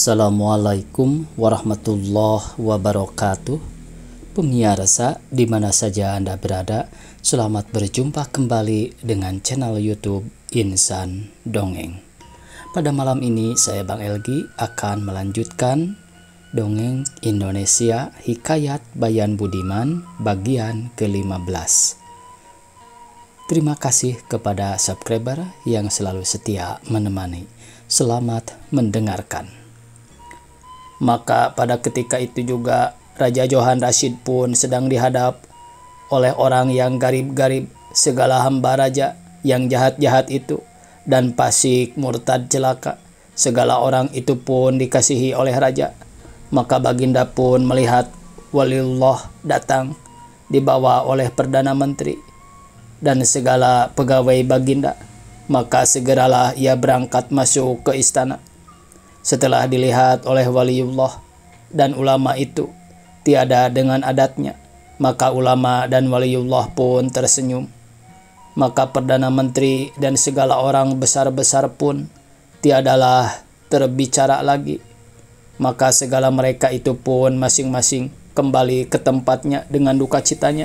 Assalamualaikum warahmatullahi wabarakatuh. Pemirsa di mana saja Anda berada, selamat berjumpa kembali dengan channel YouTube Insan Dongeng. Pada malam ini saya Bang Elgi akan melanjutkan dongeng Indonesia Hikayat Bayan Budiman bagian ke-15. Terima kasih kepada subscriber yang selalu setia menemani. Selamat mendengarkan. Maka pada ketika itu juga Raja Johan Rashid pun sedang dihadap oleh orang yang garib-garib, segala hamba raja yang jahat-jahat itu dan fasik murtad celaka. Segala orang itu pun dikasihi oleh raja. Maka Baginda pun melihat waliullah datang dibawa oleh Perdana Menteri dan segala pegawai Baginda. Maka segeralah ia berangkat masuk ke istana. Setelah dilihat oleh waliullah dan ulama itu tiada dengan adatnya, maka ulama dan waliullah pun tersenyum. Maka Perdana Menteri dan segala orang besar-besar pun tiadalah terbicara lagi. Maka segala mereka itu pun masing-masing kembali ke tempatnya dengan duka citanya.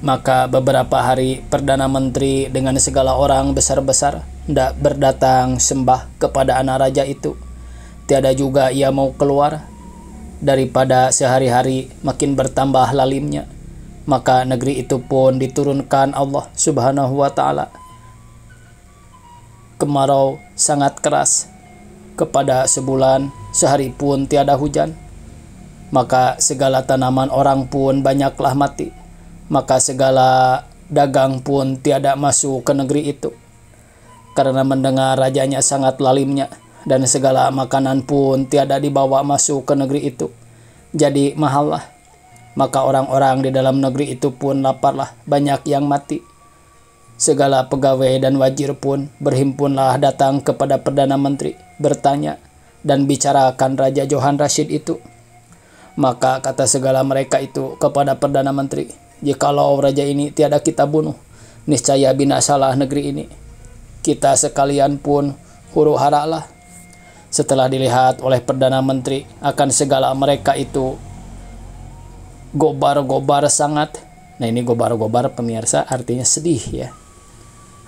Maka beberapa hari Perdana Menteri dengan segala orang besar-besar hendak berdatang sembah kepada anak raja itu. Tiada juga ia mau keluar daripada sehari-hari makin bertambah lalimnya. Maka negeri itu pun diturunkan Allah Subhanahu wa ta'ala kemarau sangat keras. Kepada sebulan sehari pun tiada hujan. Maka segala tanaman orang pun banyaklah mati. Maka segala dagang pun tiada masuk ke negeri itu, karena mendengar rajanya sangat lalimnya, dan segala makanan pun tiada dibawa masuk ke negeri itu, jadi mahallah. Maka orang-orang di dalam negeri itu pun laparlah, banyak yang mati. Segala pegawai dan wazir pun berhimpunlah datang kepada Perdana Menteri, bertanya dan bicarakan Raja Johan Rashid itu. Maka kata segala mereka itu kepada Perdana Menteri, jikalau raja ini tiada kita bunuh, niscaya binasalah negeri ini. Kita sekalian pun huru haralah. Setelah dilihat oleh Perdana Menteri akan segala mereka itu gobar-gobar sangat. Nah, ini gobar-gobar pemirsa artinya sedih ya,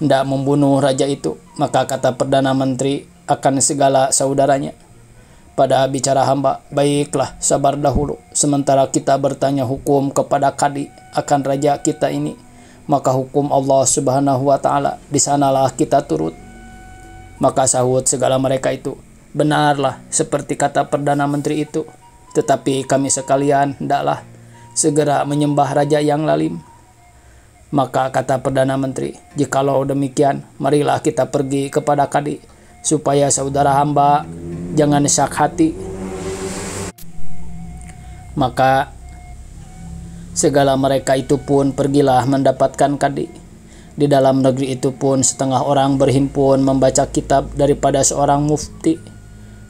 hendak membunuh raja itu. Maka kata Perdana Menteri akan segala saudaranya pada bicara hamba, baiklah sabar dahulu, sementara kita bertanya hukum kepada kadi akan raja kita ini. Maka hukum Allah Subhanahu wa ta'ala di sanalah kita turut. Maka sahut segala mereka itu, benarlah seperti kata Perdana Menteri itu, tetapi kami sekalian hendaklah segera menyembah raja yang lalim. Maka kata Perdana Menteri, jikalau demikian marilah kita pergi kepada kadi, supaya saudara hamba jangan syak hati. Maka segala mereka itu pun pergilah mendapatkan kadi. Di dalam negeri itu pun setengah orang berhimpun membaca kitab daripada seorang mufti.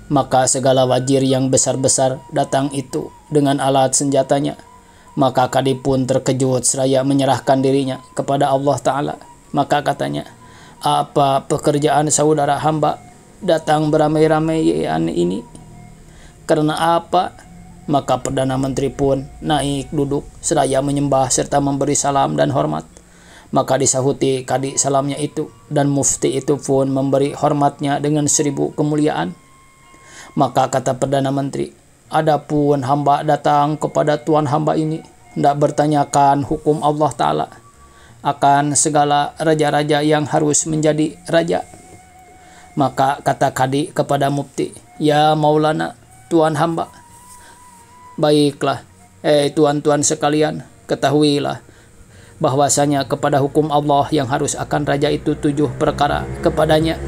Maka segala wazir yang besar-besar datang itu dengan alat senjatanya. Maka kadi pun terkejut seraya menyerahkan dirinya kepada Allah Ta'ala. Maka katanya, apa pekerjaan saudara hamba datang beramai-ramaian ini? Karena apa? Maka Perdana Menteri pun naik duduk seraya menyembah serta memberi salam dan hormat. Maka disahuti kadi salamnya itu, dan mufti itu pun memberi hormatnya dengan 1000 kemuliaan. Maka kata Perdana Menteri, adapun hamba datang kepada tuan hamba ini hendak bertanyakan hukum Allah Ta'ala akan segala raja-raja yang harus menjadi raja. Maka kata kadi kepada mufti, ya Maulana, tuan hamba, baiklah, tuan-tuan sekalian, ketahuilah bahwasanya kepada hukum Allah yang harus akan raja itu 7 perkara kepadanya.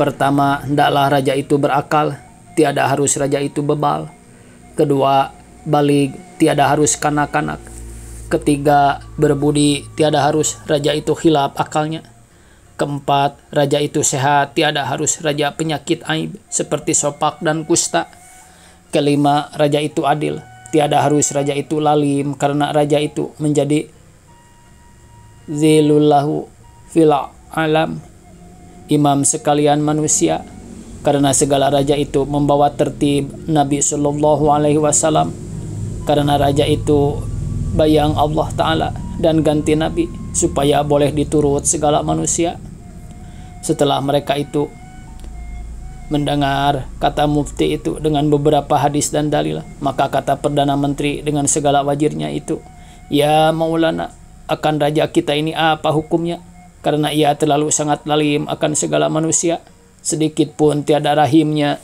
Pertama, hendaklah raja itu berakal, tiada harus raja itu bebal. Kedua, balig, tiada harus kanak-kanak. Ketiga, berbudi, tiada harus raja itu hilap akalnya. Keempat, raja itu sehat, tiada harus raja penyakit aib seperti sopak dan kusta. Kelima, raja itu adil, tiada harus raja itu lalim, karena raja itu menjadi zilullahu fil alam, imam sekalian manusia. karena segala raja itu membawa tertib Nabi Shallallahu Alaihi Wasallam, karena raja itu bayang Allah Ta'ala dan ganti Nabi supaya boleh diturut segala manusia. Setelah mereka itu mendengar kata mufti itu dengan beberapa hadis dan dalil, maka kata Perdana Menteri dengan segala wajirnya itu, "Ya Maulana, akan raja kita ini apa hukumnya? Karena ia terlalu sangat lalim akan segala manusia, sedikit pun tiada rahimnya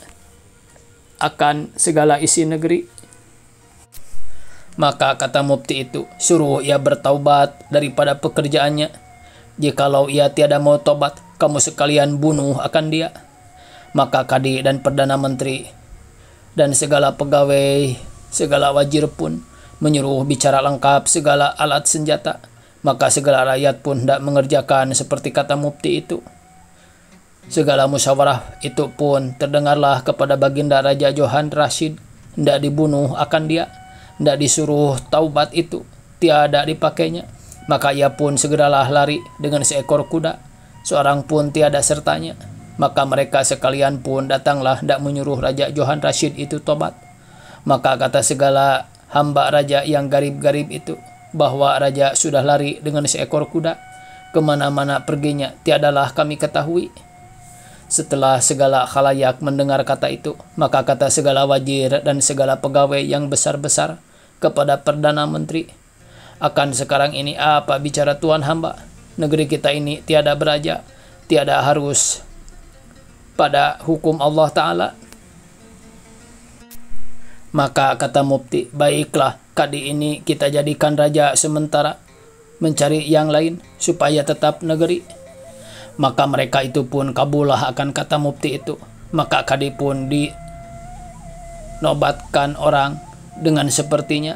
akan segala isi negeri." Maka kata mufti itu, "Suruh ia bertaubat daripada pekerjaannya. Jikalau ia tiada mau tobat, kamu sekalian bunuh akan dia." Maka Kadi dan Perdana Menteri dan segala pegawai, segala wajir pun menyuruh bicara lengkap segala alat senjata. Maka segala rakyat pun hendak mengerjakan seperti kata mufti itu. Segala musyawarah itu pun terdengarlah kepada baginda Raja Johan Rashid, hendak dibunuh akan dia, hendak disuruh taubat itu tiada dipakainya. Maka ia pun segeralah lari dengan seekor kuda, seorang pun tiada sertanya. Maka mereka sekalian pun datanglah hendak menyuruh Raja Johan Rashid itu tobat. Maka kata segala hamba raja yang garib-garib itu, bahwa raja sudah lari dengan seekor kuda, kemana-mana perginya tiadalah kami ketahui. Setelah segala khalayak mendengar kata itu, maka kata segala wajir dan segala pegawai yang besar-besar kepada Perdana Menteri, "Akan sekarang ini apa bicara Tuan hamba? Negeri kita ini tiada beraja, tiada harus pada hukum Allah Ta'ala." Maka kata mufti, "Baiklah, Kadi ini kita jadikan raja sementara, mencari yang lain supaya tetap negeri." Maka mereka itu pun kabullah akan kata mufti itu. Maka Kadi pun dinobatkan orang dengan sepertinya.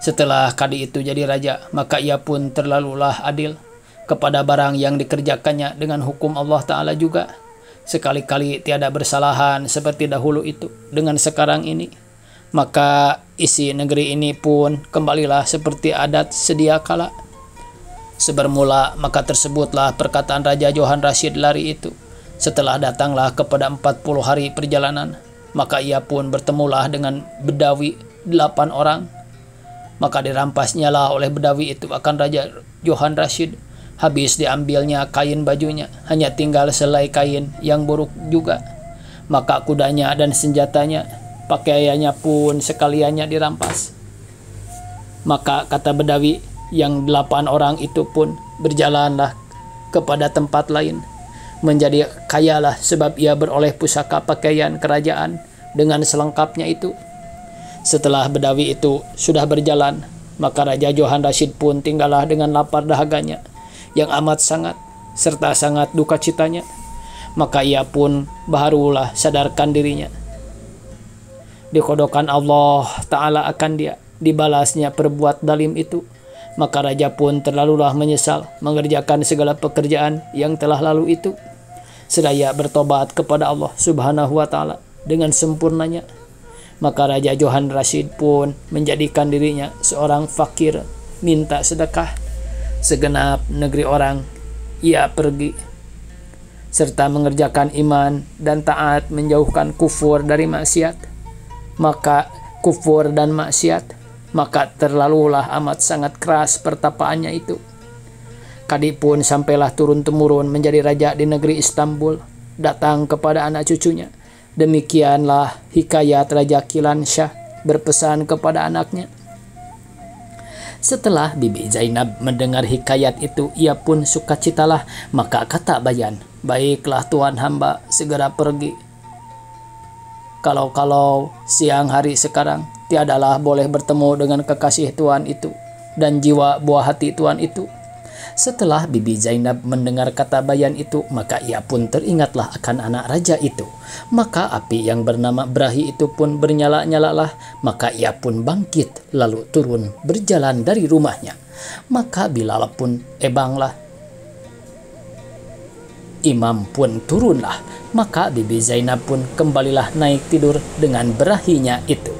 Setelah Kadi itu jadi raja, maka ia pun terlalulah adil kepada barang yang dikerjakannya dengan hukum Allah Ta'ala juga. Sekali-kali tiada bersalahan seperti dahulu itu dengan sekarang ini. Maka isi negeri ini pun kembalilah seperti adat sedia kala. Sebermula maka tersebutlah perkataan Raja Johan Rashid lari itu. Setelah datanglah kepada 40 hari perjalanan, maka ia pun bertemulah dengan bedawi 8 orang. Maka dirampasnya lah oleh bedawi itu akan Raja Johan Rashid. Habis diambilnya kain bajunya, hanya tinggal selai kain yang buruk juga. Maka kudanya dan senjatanya, pakaiannya pun sekaliannya dirampas. Maka kata bedawi yang 8 orang itu pun berjalanlah kepada tempat lain, menjadi kayalah sebab ia beroleh pusaka pakaian kerajaan dengan selengkapnya itu. Setelah bedawi itu sudah berjalan, maka Raja Johan Rashid pun tinggallah dengan lapar dahaganya yang amat sangat, serta sangat duka citanya. Maka ia pun barulah sadarkan dirinya. Dikodokan Allah Ta'ala akan dia, dibalasnya perbuat dalim itu. Maka raja pun terlalulah menyesal mengerjakan segala pekerjaan yang telah lalu itu, seraya bertobat kepada Allah Subhanahu wa Ta'ala dengan sempurnanya. Maka Raja Johan Rashid pun menjadikan dirinya seorang fakir, minta sedekah segenap negeri orang ia pergi, serta mengerjakan iman dan taat, menjauhkan kufur dari maksiat. Maka kufur dan maksiat, maka terlalulah amat sangat keras pertapaannya itu. Kadi pun sampailah turun-temurun menjadi raja di negeri Istanbul, datang kepada anak cucunya. Demikianlah hikayat Raja Kilan Shah berpesan kepada anaknya. Setelah Bibi Zainab mendengar hikayat itu, ia pun sukacitalah. Maka kata Bayan, "Baiklah tuan hamba segera pergi. Kalau siang hari sekarang tiadalah boleh bertemu dengan kekasih tuan itu dan jiwa buah hati tuan itu." Setelah Bibi Zainab mendengar kata Bayan itu, maka ia pun teringatlah akan anak raja itu. Maka api yang bernama Brahi itu pun bernyala-nyalalah. Maka ia pun bangkit lalu turun berjalan dari rumahnya. Maka Bilal pun ebanglah. Imam pun turunlah. Maka Bibi Zainab pun kembalilah naik tidur dengan Brahinya itu.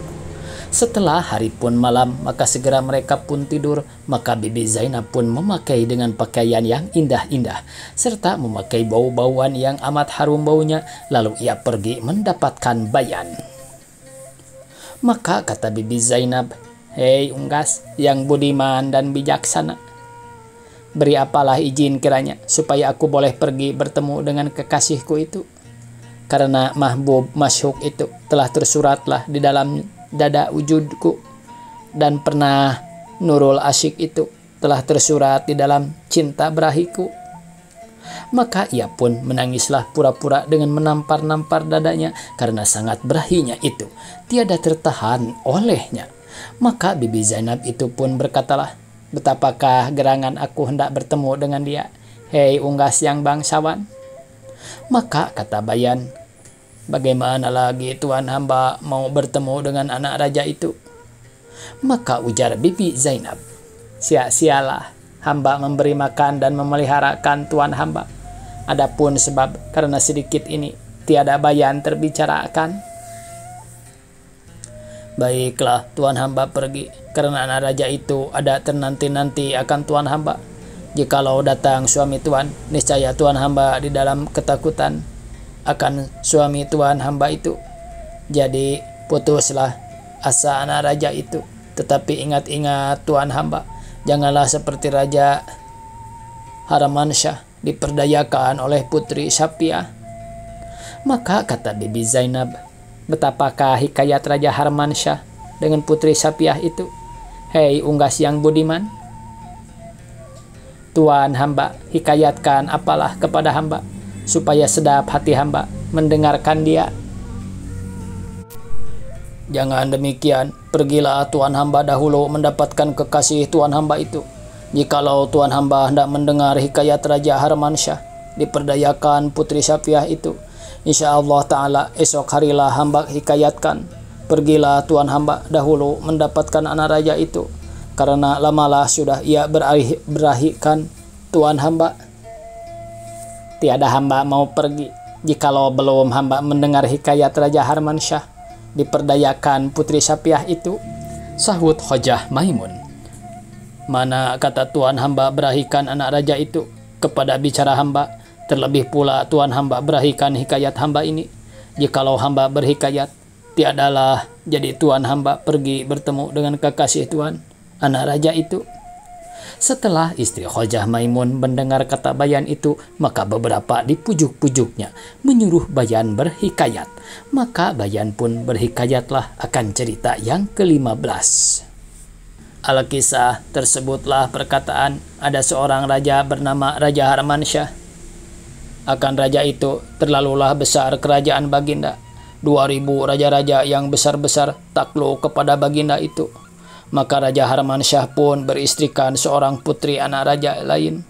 Setelah hari pun malam, maka segera mereka pun tidur. Maka Bibi Zainab pun memakai dengan pakaian yang indah-indah, serta memakai bau-bauan yang amat harum baunya. Lalu ia pergi mendapatkan Bayan. Maka kata Bibi Zainab, "Hei unggas yang budiman dan bijaksana, beri apalah izin kiranya supaya aku boleh pergi bertemu dengan kekasihku itu. Karena mahbub masyhuk itu telah tersuratlah di dalam dada wujudku, dan pernah Nurul Asyik itu telah tersurat di dalam cinta berahiku." Maka ia pun menangislah pura-pura dengan menampar-nampar dadanya karena sangat berahinya itu tiada tertahan olehnya. Maka Bibi Zainab itu pun berkatalah, "Betapakah gerangan aku hendak bertemu dengan dia, hei unggas yang bangsawan?" Maka kata Bayan, "Bagaimana lagi tuan hamba mau bertemu dengan anak raja itu?" Maka ujar Bibi Zainab, "Sia-sialah hamba memberi makan dan memeliharakan tuan hamba. Adapun sebab karena sedikit ini tiada Bayan terbicarakan. Baiklah, tuan hamba pergi, karena anak raja itu ada ternanti-nanti akan tuan hamba. Jikalau datang suami tuan, niscaya tuan hamba di dalam ketakutan akan suami tuan hamba itu. Jadi putuslah asa anak raja itu. Tetapi ingat-ingat tuan hamba, janganlah seperti Raja Harmansyah diperdayakan oleh Putri Sapiah." Maka kata Bibi Zainab, "Betapakah hikayat Raja Harmansyah dengan Putri Sapiah itu, hei unggas yang budiman? Tuan hamba hikayatkan apalah kepada hamba, supaya sedap hati hamba mendengarkan dia." "Jangan demikian, pergilah tuan hamba dahulu mendapatkan kekasih tuan hamba itu. Jikalau tuan hamba hendak mendengar hikayat Raja Harmansyah diperdayakan Putri Sapiah itu, insya Allah ta'ala esok harilah hamba hikayatkan. Pergilah tuan hamba dahulu mendapatkan anak raja itu, karena lamalah sudah ia berahikan tuan hamba. Tiada hamba mau pergi jikalau belum hamba mendengar hikayat Raja Harmansyah diperdayakan Putri Sapiah itu." Sahut Khojah Maimun, "Mana kata tuan hamba berahikan anak raja itu kepada bicara hamba, terlebih pula tuan hamba berahikan hikayat hamba ini. Jikalau hamba berhikayat, tiadalah jadi tuan hamba pergi bertemu dengan kekasih tuan, anak raja itu." Setelah istri Khojah Maimun mendengar kata Bayan itu, maka beberapa dipujuk-pujuknya menyuruh Bayan berhikayat. Maka Bayan pun berhikayatlah akan cerita yang ke-15. Al-Kisah tersebutlah perkataan ada seorang raja bernama Raja Harmansyah. Akan raja itu terlalulah besar kerajaan Baginda. 2000 raja-raja yang besar-besar takluk kepada Baginda itu. Maka Raja Harmansyah pun beristrikan seorang putri anak raja lain.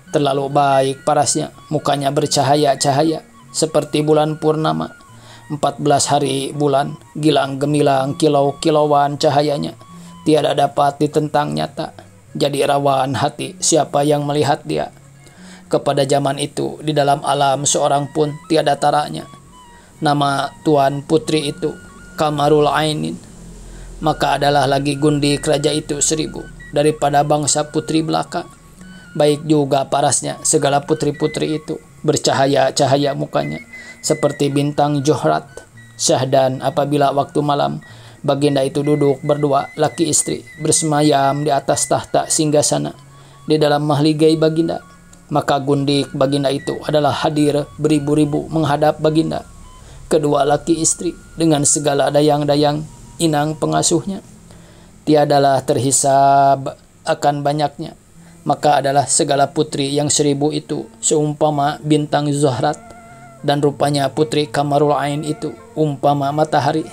Terlalu baik parasnya, mukanya bercahaya-cahaya seperti bulan purnama. 14 hari bulan, gilang gemilang kilau-kilauan cahayanya, tiada dapat ditentang nyata. Jadi rawan hati siapa yang melihat dia. Kepada zaman itu di dalam alam seorang pun tiada taranya. Nama tuan putri itu Kamarul Ainin. Maka adalah lagi gundi raja itu 1000 daripada bangsa putri belaka. Baik juga parasnya segala putri-putri itu, bercahaya-cahaya mukanya seperti bintang Johrat. Syahdan apabila waktu malam Baginda itu duduk berdua laki istri bersemayam di atas tahta singgasana di dalam mahligai Baginda. Maka gundik Baginda itu adalah hadir beribu-ribu menghadap Baginda. Kedua laki istri dengan segala dayang-dayang inang pengasuhnya, tiadalah terhisab akan banyaknya. Maka adalah segala putri yang 1000 itu seumpama bintang Zohrat, dan rupanya putri Kamarul Ain itu umpama matahari.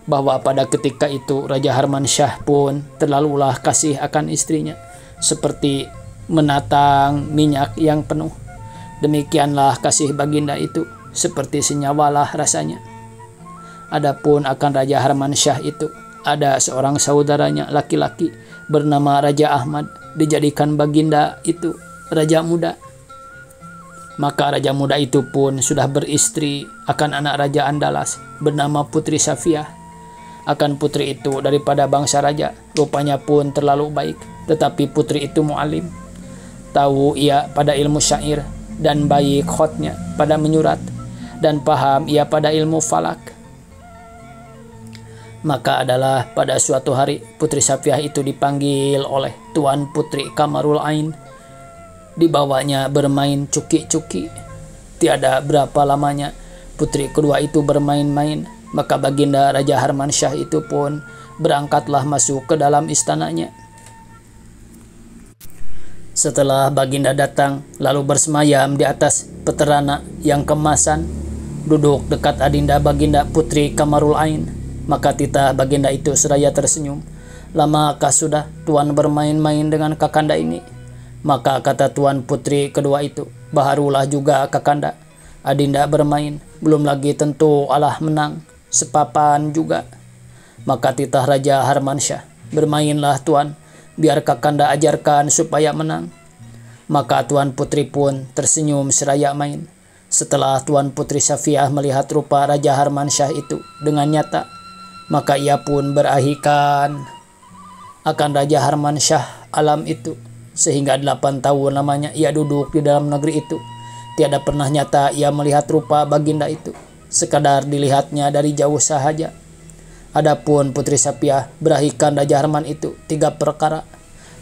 Bahwa pada ketika itu Raja Harmansyah pun terlalulah kasih akan istrinya, seperti menatang minyak yang penuh. Demikianlah kasih Baginda itu, seperti senyawalah rasanya. Adapun akan Raja Harmansyah itu, ada seorang saudaranya laki-laki bernama Raja Ahmad, dijadikan Baginda itu raja muda. Maka raja muda itu pun sudah beristri akan anak Raja Andalas bernama Putri Safiah. akan putri itu daripada bangsa raja. Rupanya pun terlalu baik, tetapi putri itu mu'alim. Tahu ia pada ilmu syair, dan baik khotnya pada menyurat, dan paham ia pada ilmu falak. Maka adalah pada suatu hari Putri Safiah itu dipanggil oleh Tuan Putri Kamarul Ain. Dibawanya bermain cuki-cuki. Tiada berapa lamanya putri kedua itu bermain-main, maka baginda Raja Harmansyah itu pun berangkatlah masuk ke dalam istananya. Setelah baginda datang, lalu bersemayam di atas peterana yang kemasan, duduk dekat adinda baginda Putri Kamarul Ain. Maka titah baginda itu seraya tersenyum. Lamakah sudah tuan bermain-main dengan kakanda ini? Maka kata tuan putri kedua itu, baharulah juga kakanda. Adinda bermain, belum lagi tentu Allah menang, sepapan juga. Maka titah Raja Harmansyah, bermainlah tuan, biar kakanda ajarkan supaya menang. Maka tuan putri pun tersenyum seraya main. Setelah tuan putri Safiah melihat rupa Raja Harmansyah itu dengan nyata, maka ia pun berahikan akan Raja Harmansyah alam itu. Sehingga 8 tahun lamanya ia duduk di dalam negeri itu. Tiada pernah nyata ia melihat rupa baginda itu, sekadar dilihatnya dari jauh sahaja. Adapun Putri Safiah berahikan Raja Harman itu 3 perkara.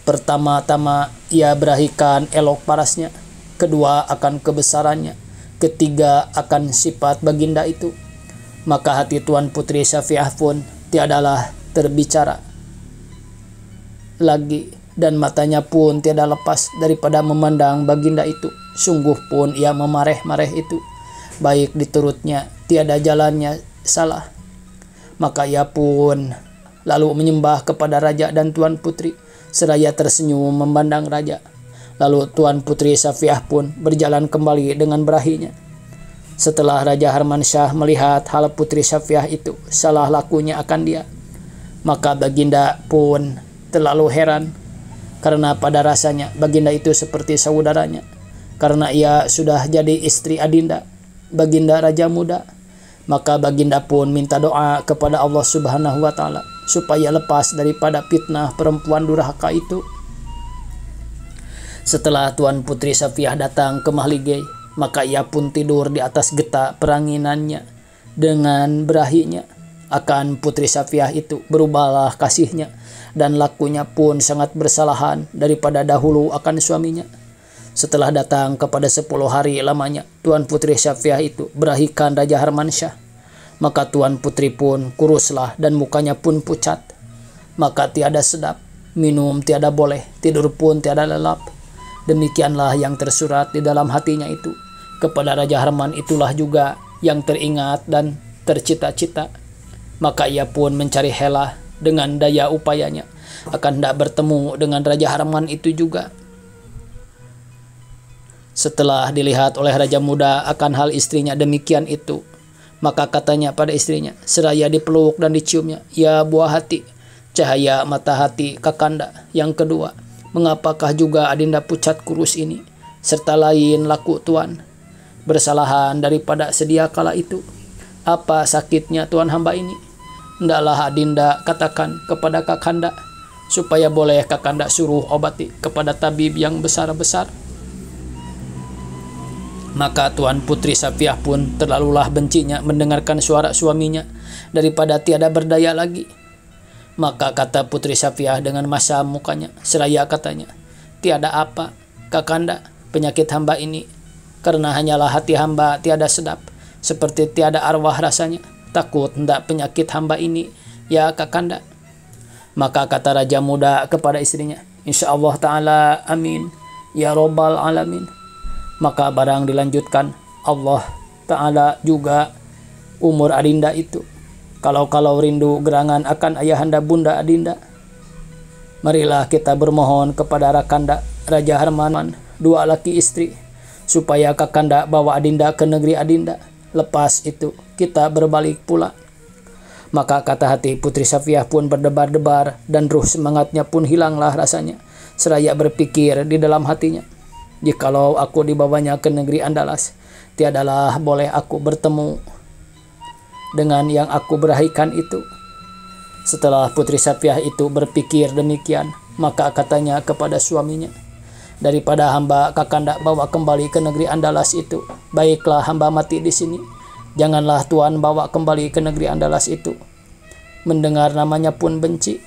Pertama-tama ia berahikan elok parasnya, kedua akan kebesarannya, ketiga akan sifat baginda itu. Maka hati Tuan Putri Safiah pun tiadalah terbicara lagi, dan matanya pun tiada lepas daripada memandang baginda itu. Sungguh pun ia memareh-mareh itu, baik diturutnya tiada jalannya salah. Maka ia pun lalu menyembah kepada raja dan tuan putri, seraya tersenyum memandang raja. Lalu tuan putri Safiah pun berjalan kembali dengan berahinya. Setelah Raja Harmansyah melihat hal Putri Safiah itu salah lakunya akan dia, maka baginda pun terlalu heran, karena pada rasanya baginda itu seperti saudaranya, karena ia sudah jadi istri adinda, baginda raja muda. Maka baginda pun minta doa kepada Allah Subhanahu wa Ta'ala supaya lepas daripada fitnah perempuan durhaka itu. Setelah Tuan Putri Safiah datang ke Mahligai, maka ia pun tidur di atas getah peranginannya dengan berahinya. Akan Putri Safiah itu berubahlah kasihnya, dan lakunya pun sangat bersalahan daripada dahulu akan suaminya. Setelah datang kepada 10 hari lamanya Tuan Putri Safiah itu berahikan Raja Harmansyah, maka Tuan Putri pun kuruslah dan mukanya pun pucat. Maka tiada sedap, minum tiada boleh, tidur pun tiada lelap. Demikianlah yang tersurat di dalam hatinya itu. Kepada Raja Harman itulah juga yang teringat dan tercita-cita. Maka ia pun mencari helah dengan daya upayanya akan hendak bertemu dengan Raja Harman itu juga. Setelah dilihat oleh Raja Muda akan hal istrinya demikian itu, maka katanya pada istrinya, seraya dipeluk dan diciumnya, "Ya buah hati, cahaya mata hati kakanda yang kedua, mengapakah juga adinda pucat kurus ini, serta lain laku tuan, bersalahan daripada sedia kala itu? Apa sakitnya tuan hamba ini? Hendaklah adinda katakan kepada kakanda, supaya boleh kakanda suruh obati kepada tabib yang besar-besar." Maka Tuan Putri Safiah pun terlalulah bencinya mendengarkan suara suaminya daripada tiada berdaya lagi. Maka kata Putri Safiah dengan masam mukanya, seraya katanya, "Tiada apa, kakanda, penyakit hamba ini, karena hanyalah hati hamba tiada sedap, seperti tiada arwah rasanya. Takut hendak penyakit hamba ini, ya kakanda." Maka kata Raja Muda kepada istrinya, "Insyaallah ta'ala amin, ya robbal alamin." Maka barang dilanjutkan, Allah Ta'ala juga umur adinda itu, kalau rindu gerangan akan ayahanda bunda adinda, marilah kita bermohon kepada Rakanda Raja Harman, 2 laki istri, supaya kakanda bawa adinda ke negeri adinda. Lepas itu kita berbalik pula. Maka kata hati Putri Safiah pun berdebar-debar, dan ruh semangatnya pun hilanglah rasanya, seraya berpikir di dalam hatinya, "Jikalau aku dibawanya ke negeri Andalas, tiadalah boleh aku bertemu dengan yang aku berahikan itu. Setelah Putri Safiah itu berpikir demikian, maka katanya kepada suaminya, "Daripada hamba kakanda bawa kembali ke negeri Andalas itu, baiklah hamba mati di sini. Janganlah Tuan bawa kembali ke negeri Andalas itu." Mendengar namanya pun benci.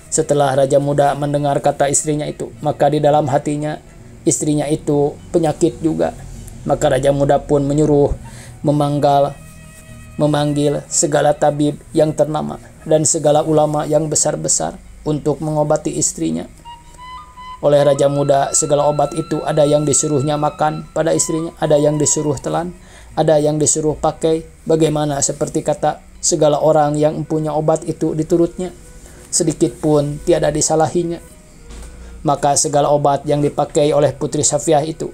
Setelah Raja Muda mendengar kata istrinya itu, maka di dalam hatinya istrinya itu penyakit juga. Maka Raja Muda pun menyuruh memanggil segala tabib yang ternama dan segala ulama yang besar-besar untuk mengobati istrinya. Oleh Raja Muda, segala obat itu ada yang disuruhnya makan pada istrinya, ada yang disuruh telan, ada yang disuruh pakai. Bagaimana seperti kata segala orang yang mempunyai obat itu diturutnya, sedikit pun tiada disalahinya. Maka segala obat yang dipakai oleh Putri Safiah itu,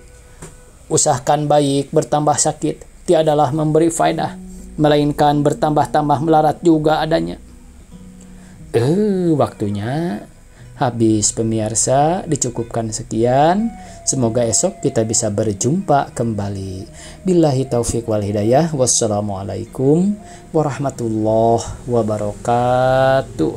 usahakan baik bertambah sakit, tiadalah memberi faedah, melainkan bertambah-tambah melarat juga adanya. Waktunya habis pemirsa, dicukupkan sekian. Semoga esok kita bisa berjumpa kembali. Billahi taufik wal hidayah. Wassalamualaikum warahmatullahi wabarakatuh.